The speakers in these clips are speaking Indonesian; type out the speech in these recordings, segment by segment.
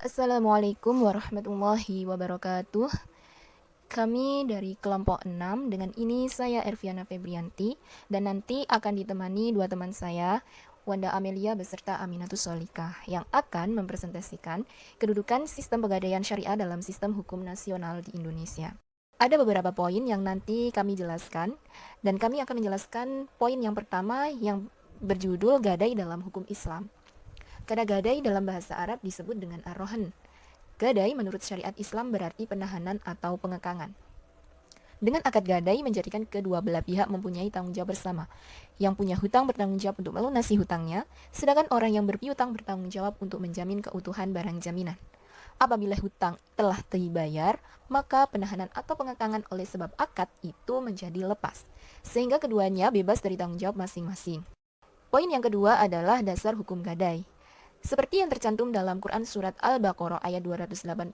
Assalamualaikum warahmatullahi wabarakatuh. Kami dari kelompok 6, dengan ini saya Erviana Febrianti, dan nanti akan ditemani dua teman saya, Wanda Amelia beserta Aminatus Solika, yang akan mempresentasikan kedudukan sistem pegadaian syariah dalam sistem hukum nasional di Indonesia. Ada beberapa poin yang nanti kami jelaskan, dan kami akan menjelaskan poin yang pertama yang berjudul gadai dalam hukum Islam. Kata gadai dalam bahasa Arab disebut dengan ar-rohan. Gadai menurut syariat Islam berarti penahanan atau pengekangan. Dengan akad gadai menjadikan kedua belah pihak mempunyai tanggung jawab bersama. Yang punya hutang bertanggung jawab untuk melunasi hutangnya, sedangkan orang yang berpiutang bertanggung jawab untuk menjamin keutuhan barang jaminan. Apabila hutang telah dibayar, maka penahanan atau pengekangan oleh sebab akad itu menjadi lepas, sehingga keduanya bebas dari tanggung jawab masing-masing. Poin yang kedua adalah dasar hukum gadai. Seperti yang tercantum dalam Quran Surat Al-Baqarah ayat 283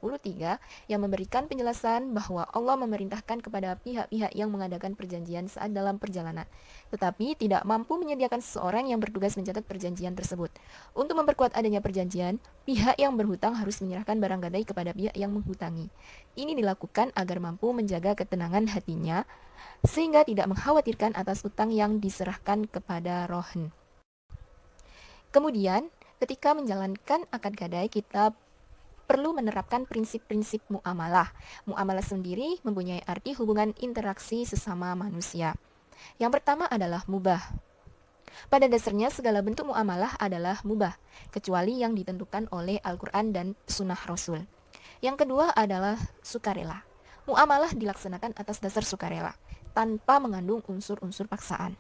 yang memberikan penjelasan bahwa Allah memerintahkan kepada pihak-pihak yang mengadakan perjanjian saat dalam perjalanan, tetapi tidak mampu menyediakan seseorang yang bertugas mencatat perjanjian tersebut. Untuk memperkuat adanya perjanjian, pihak yang berhutang harus menyerahkan barang gadai kepada pihak yang menghutangi. Ini dilakukan agar mampu menjaga ketenangan hatinya, sehingga tidak mengkhawatirkan atas hutang yang diserahkan kepada rohen. Kemudian, ketika menjalankan akad gadai, kita perlu menerapkan prinsip-prinsip muamalah. Muamalah sendiri mempunyai arti hubungan interaksi sesama manusia. Yang pertama adalah mubah. Pada dasarnya segala bentuk muamalah adalah mubah, kecuali yang ditentukan oleh Al-Quran dan Sunnah Rasul. Yang kedua adalah sukarela. Muamalah dilaksanakan atas dasar sukarela, tanpa mengandung unsur-unsur paksaan.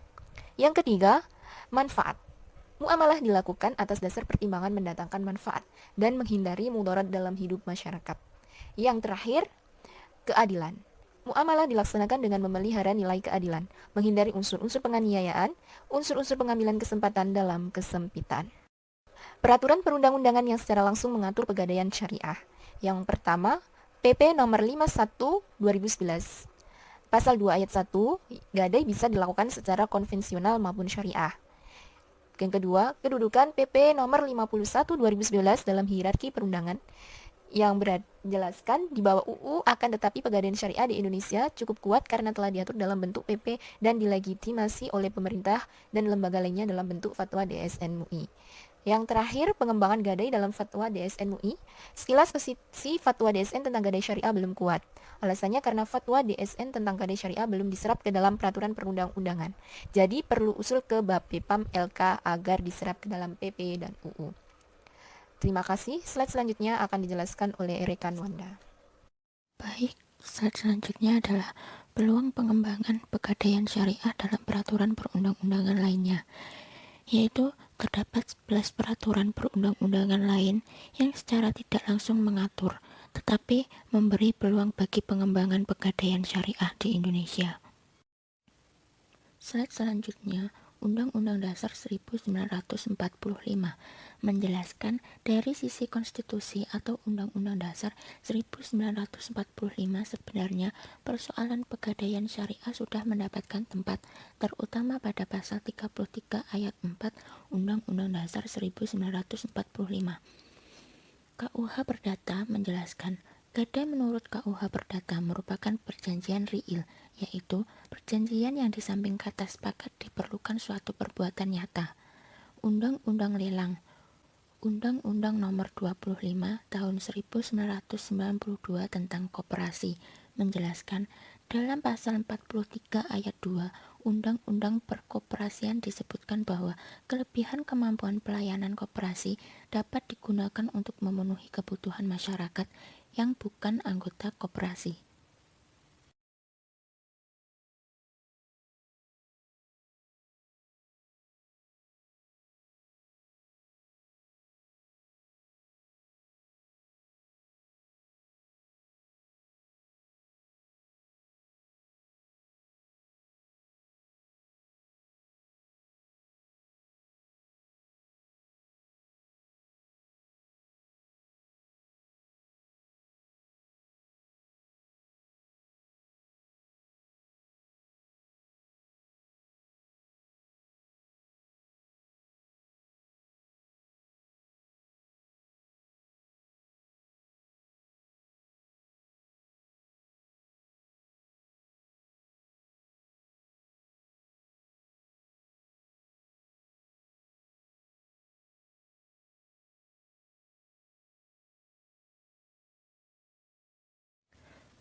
Yang ketiga, manfaat. Muamalah dilakukan atas dasar pertimbangan mendatangkan manfaat dan menghindari mudarat dalam hidup masyarakat. Yang terakhir, keadilan. Muamalah dilaksanakan dengan memelihara nilai keadilan, menghindari unsur-unsur penganiayaan, unsur-unsur pengambilan kesempatan dalam kesempitan. Peraturan perundang-undangan yang secara langsung mengatur pegadaian syariah. Yang pertama, PP nomor 51 2011. Pasal 2 ayat 1, gadai bisa dilakukan secara konvensional maupun syariah. Yang kedua, kedudukan PP nomor 51 2011 dalam hierarki perundangan yang menjelaskan di bawah UU, akan tetapi pegadaian syariah di Indonesia cukup kuat karena telah diatur dalam bentuk PP dan dilegitimasi oleh pemerintah dan lembaga lainnya dalam bentuk fatwa DSN MUI. Yang terakhir, pengembangan gadai dalam fatwa DSN MUI. Sekilas posisi fatwa DSN tentang gadai syariah belum kuat. Alasannya karena fatwa DSN tentang gadai syariah belum diserap ke dalam peraturan perundang-undangan. Jadi perlu usul ke Bapepam LK agar diserap ke dalam PP dan UU. Terima kasih. Slide selanjutnya akan dijelaskan oleh rekan Wanda. Baik, slide selanjutnya adalah peluang pengembangan pegadaian syariah dalam peraturan perundang-undangan lainnya, yaitu terdapat 11 peraturan perundang-undangan lain yang secara tidak langsung mengatur, tetapi memberi peluang bagi pengembangan pegadaian syariah di Indonesia. Slide selanjutnya, Undang-Undang Dasar 1945 menjelaskan dari sisi konstitusi atau Undang-Undang Dasar 1945 sebenarnya persoalan pegadaian syariah sudah mendapatkan tempat, terutama pada pasal 33 ayat 4 Undang-Undang Dasar 1945. KUH Perdata menjelaskan, gadai menurut KUH Perdata merupakan perjanjian riil, yaitu perjanjian yang di samping kata sepakat diperlukan suatu perbuatan nyata. Undang-Undang Lelang, Undang-Undang Nomor 25 Tahun 1992 tentang Koperasi menjelaskan dalam pasal 43 ayat 2 Undang-Undang Perkoperasian disebutkan bahwa kelebihan kemampuan pelayanan koperasi dapat digunakan untuk memenuhi kebutuhan masyarakat yang bukan anggota koperasi.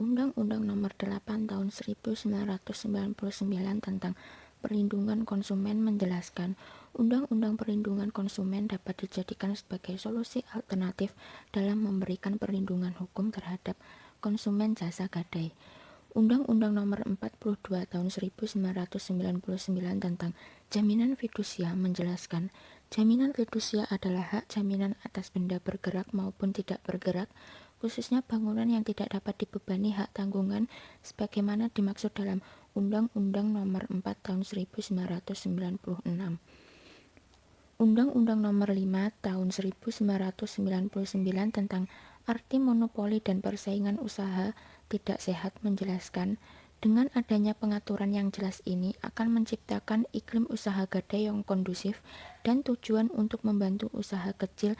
Undang-Undang Nomor 8 Tahun 1999 tentang Perlindungan Konsumen menjelaskan, Undang-Undang Perlindungan Konsumen dapat dijadikan sebagai solusi alternatif dalam memberikan perlindungan hukum terhadap konsumen jasa gadai. Undang-Undang Nomor 42 Tahun 1999 tentang Jaminan Fidusia menjelaskan, jaminan fidusia adalah hak jaminan atas benda bergerak maupun tidak bergerak, khususnya bangunan yang tidak dapat dibebani hak tanggungan sebagaimana dimaksud dalam Undang-Undang Nomor 4 Tahun 1996. Undang-Undang Nomor 5 Tahun 1999 tentang arti monopoli dan persaingan usaha tidak sehat menjelaskan, dengan adanya pengaturan yang jelas ini akan menciptakan iklim usaha gadai yang kondusif dan tujuan untuk membantu usaha kecil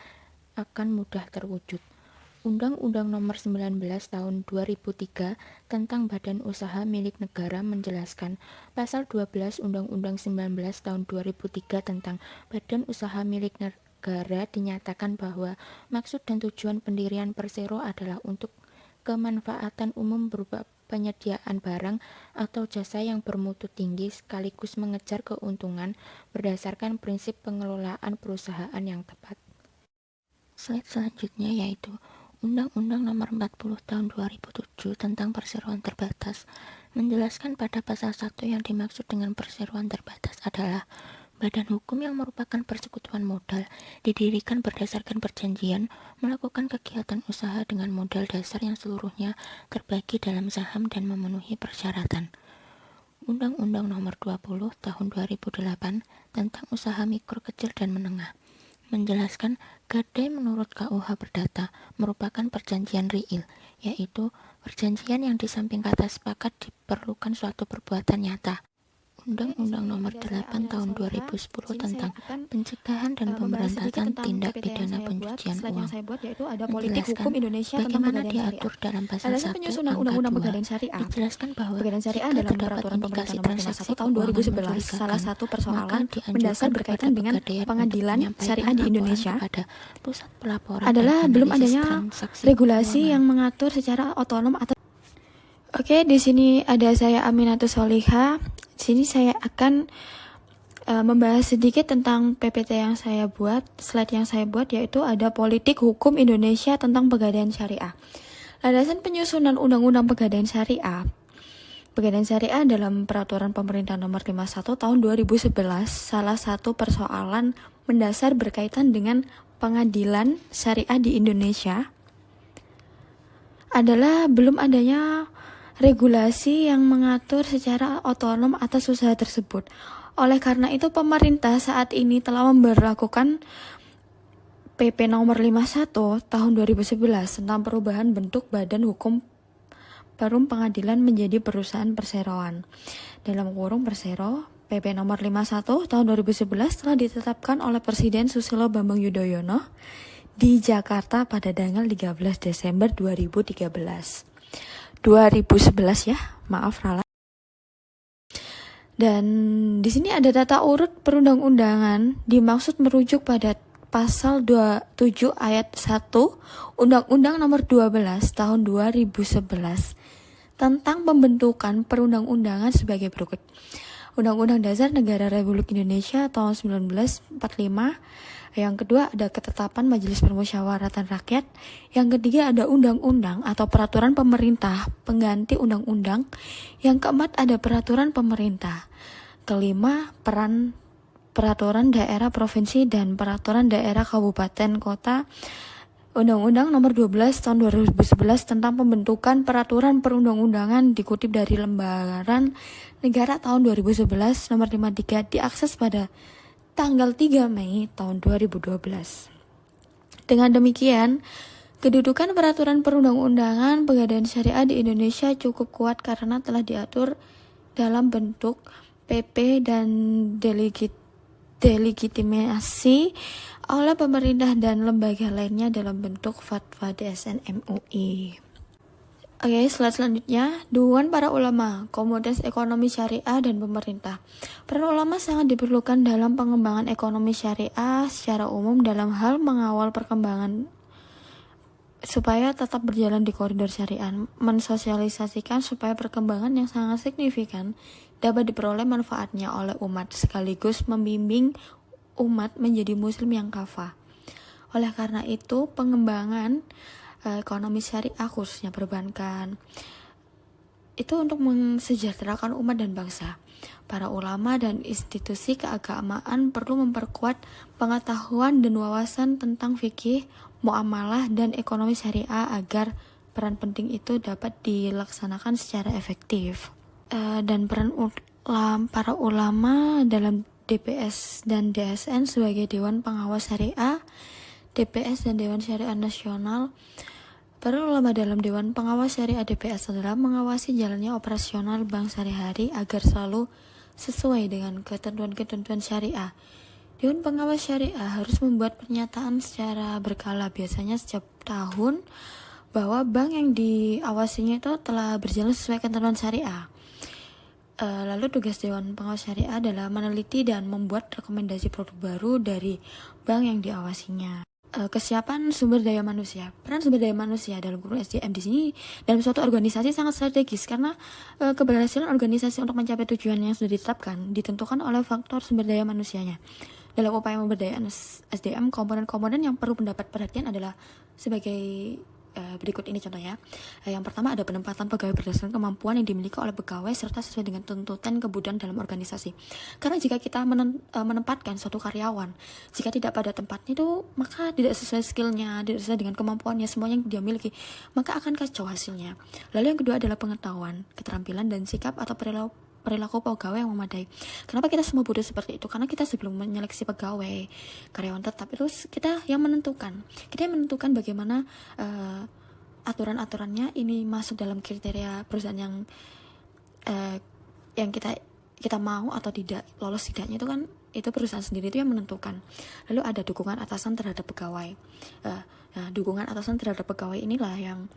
akan mudah terwujud. Undang-Undang Nomor 19 Tahun 2003 tentang Badan Usaha Milik Negara menjelaskan, Pasal 12 Undang-Undang 19 Tahun 2003 tentang Badan Usaha Milik Negara dinyatakan bahwa maksud dan tujuan pendirian Persero adalah untuk kemanfaatan umum berupa penyediaan barang atau jasa yang bermutu tinggi sekaligus mengejar keuntungan berdasarkan prinsip pengelolaan perusahaan yang tepat. Slide selanjutnya yaitu Undang-Undang Nomor 40 Tahun 2007 tentang Perseroan Terbatas menjelaskan pada pasal 1 yang dimaksud dengan perseroan terbatas adalah badan hukum yang merupakan persekutuan modal, didirikan berdasarkan perjanjian, melakukan kegiatan usaha dengan modal dasar yang seluruhnya terbagi dalam saham dan memenuhi persyaratan. Undang-Undang Nomor 20 Tahun 2008 tentang Usaha Mikro Kecil dan Menengah menjelaskan, gadai menurut KUH Perdata merupakan perjanjian real, yaitu perjanjian yang di samping kata sepakat diperlukan suatu perbuatan nyata. Undang-Undang Nomor 8 Tahun 2010 tentang Pencegahan dan Pemberantasan Tindak Pidana Pencucian Uang menjelaskan bagaimana diatur dalam pasal 1 angka 2. Dijelaskan bahwa jika terdapat indikasi transaksi tahun 2011 salah satu persoalan mendasar berkaitan dengan pengadilan syariah di Indonesia adalah belum adanya regulasi yang mengatur secara otonom atau Oke, di sini ada saya Aminatus Soliha. Di sini saya akan membahas sedikit tentang PPT yang saya buat, slide yang saya buat, yaitu ada Politik Hukum Indonesia tentang Pegadaian Syariah. Landasan penyusunan Undang-Undang Pegadaian Syariah. Pegadaian Syariah dalam Peraturan Pemerintah Nomor 51 Tahun 2011, salah satu persoalan mendasar berkaitan dengan pengadilan syariah di Indonesia adalah belum adanya regulasi yang mengatur secara otonom atas usaha tersebut. Oleh karena itu, pemerintah saat ini telah memberlakukan PP nomor 51 tahun 2011 tentang perubahan bentuk badan hukum perum pengadilan menjadi perusahaan perseroan. Dalam kurung Persero, PP nomor 51 tahun 2011 telah ditetapkan oleh Presiden Susilo Bambang Yudhoyono di Jakarta pada tanggal 13 Desember 2013. 2011 ya, maaf Rala. Dan di sini ada tata urut perundang-undangan dimaksud merujuk pada pasal 27 ayat 1 Undang-Undang Nomor 12 Tahun 2011 tentang pembentukan perundang-undangan sebagai berikut. Undang-Undang Dasar Negara Republik Indonesia tahun 1945. Yang kedua ada ketetapan Majelis Permusyawaratan Rakyat. Yang ketiga ada undang-undang atau peraturan pemerintah pengganti undang-undang. Yang keempat ada peraturan pemerintah. Kelima, peran peraturan daerah provinsi dan peraturan daerah kabupaten kota. Undang-Undang Nomor 12 Tahun 2011 tentang pembentukan peraturan perundang-undangan dikutip dari Lembaran Negara tahun 2011 Nomor 53 diakses pada tanggal 3 Mei tahun 2012. Dengan demikian, kedudukan peraturan perundang-undangan pegadaian syariah di Indonesia cukup kuat karena telah diatur dalam bentuk PP dan delegitimasi oleh pemerintah dan lembaga lainnya dalam bentuk fatwa DSN MUI. Oke, slide selanjutnya, dukungan para ulama, komunitas ekonomi syariah dan pemerintah. Peran ulama sangat diperlukan dalam pengembangan ekonomi syariah secara umum dalam hal mengawal perkembangan supaya tetap berjalan di koridor syariah, mensosialisasikan supaya perkembangan yang sangat signifikan dapat diperoleh manfaatnya oleh umat, sekaligus membimbing umat menjadi muslim yang kafah. Oleh karena itu, pengembangan ekonomi syariah khususnya perbankan itu untuk mensejahterakan umat dan bangsa. Para ulama dan institusi keagamaan perlu memperkuat pengetahuan dan wawasan tentang fikih, muamalah, dan ekonomi syariah agar peran penting itu dapat dilaksanakan secara efektif. Dan peran para ulama dalam DPS dan DSN sebagai Dewan Pengawas Syariah, DPS dan Dewan Syariah Nasional. Para ulama dalam Dewan Pengawas Syariah DPS adalah mengawasi jalannya operasional bank sehari-hari agar selalu sesuai dengan ketentuan-ketentuan syariah. Dewan Pengawas Syariah harus membuat pernyataan secara berkala, biasanya setiap tahun, bahwa bank yang diawasinya itu telah berjalan sesuai ketentuan syariah. Lalu tugas Dewan Pengawas Syariah adalah meneliti dan membuat rekomendasi produk baru dari bank yang diawasinya. Kesiapan sumber daya manusia. Peran sumber daya manusia dalam kurung SDM di sini dalam suatu organisasi sangat strategis karena keberhasilan organisasi untuk mencapai tujuan yang sudah ditetapkan ditentukan oleh faktor sumber daya manusianya. Dalam upaya pemberdayaan SDM, komponen-komponen yang perlu mendapat perhatian adalah sebagai berikut ini contohnya. Yang pertama ada penempatan pegawai berdasarkan kemampuan yang dimiliki oleh pegawai serta sesuai dengan tuntutan kebutuhan dalam organisasi. Karena jika kita menempatkan suatu karyawan jika tidak pada tempatnya itu, maka tidak sesuai skillnya, tidak sesuai dengan kemampuannya, semuanya yang dia miliki, maka akan kacau hasilnya. Lalu yang kedua adalah pengetahuan, keterampilan dan sikap atau perilaku pegawai yang memadai. Kenapa kita semua butuh seperti itu? Karena kita sebelum menyeleksi pegawai karyawan tetap itu kita yang menentukan bagaimana aturan-aturannya ini masuk dalam kriteria perusahaan yang kita mau atau tidak, lolos tidaknya itu kan itu perusahaan sendiri itu yang menentukan. Lalu ada dukungan atasan terhadap pegawai. Dukungan atasan terhadap pegawai inilah yang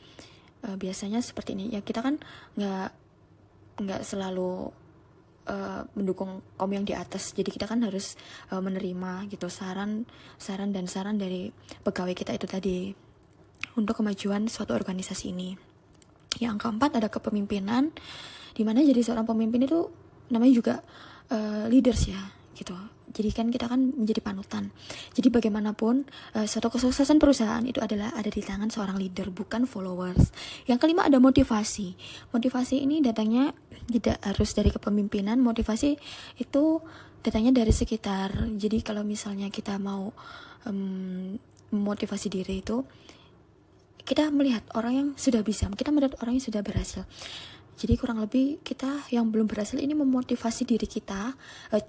biasanya seperti ini ya, kita kan nggak selalu mendukung kaum yang di atas, jadi kita kan harus menerima gitu saran dari pegawai kita itu tadi untuk kemajuan suatu organisasi ini. Yang keempat ada kepemimpinan, dimana jadi seorang pemimpin itu namanya juga leaders ya gitu. Jadi kan kita kan menjadi panutan. Jadi bagaimanapun suatu kesuksesan perusahaan itu ada di tangan seorang leader, bukan followers. Yang kelima ada motivasi. Motivasi ini datangnya tidak harus dari kepemimpinan. Motivasi itu datangnya dari sekitar. Jadi kalau misalnya kita mau memotivasi diri itu, kita melihat orang yang sudah bisa, kita melihat orang yang sudah berhasil. Jadi kurang lebih kita yang belum berhasil ini memotivasi diri kita,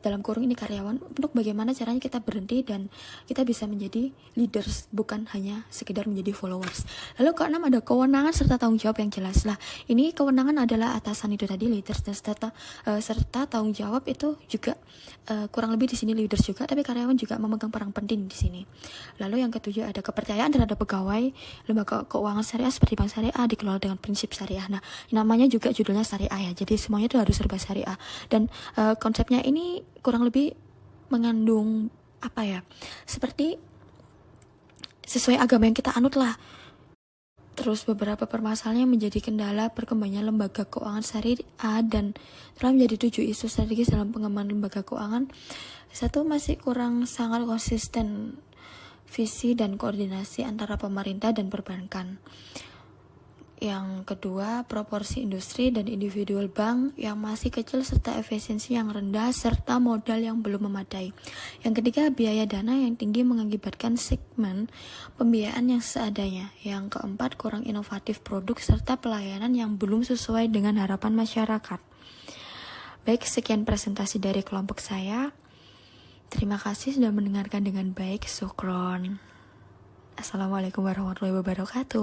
dalam kurung ini karyawan, untuk bagaimana caranya kita berhenti dan kita bisa menjadi leaders, bukan hanya sekedar menjadi followers. Lalu keenam ada kewenangan serta tanggung jawab yang jelas lah. Ini kewenangan adalah atasan itu tadi, leaders, dan serta tanggung jawab itu juga kurang lebih di sini leaders juga, tapi karyawan juga memegang peran penting di sini. Lalu yang ketujuh ada kepercayaan terhadap pegawai. Lembaga keuangan syariah seperti bank syariah dikelola dengan prinsip syariah. Nah, namanya juga judulnya syariah ya, jadi semuanya itu harus serba syariah. Dan konsepnya ini kurang lebih mengandung apa ya, seperti sesuai agama yang kita anut lah. Terus beberapa permasalahan yang menjadi kendala perkembangan lembaga keuangan syariah dan telah menjadi 7 isu strategis dalam pengembangan lembaga keuangan. Satu, masih kurang sangat konsisten visi dan koordinasi antara pemerintah dan perbankan. Yang kedua, proporsi industri dan individual bank yang masih kecil serta efisiensi yang rendah serta modal yang belum memadai. Yang ketiga, biaya dana yang tinggi mengakibatkan segmen pembiayaan yang seadanya. Yang keempat, kurang inovatif produk serta pelayanan yang belum sesuai dengan harapan masyarakat. Baik, sekian presentasi dari kelompok saya. Terima kasih sudah mendengarkan dengan baik. Syukron. Assalamualaikum warahmatullahi wabarakatuh.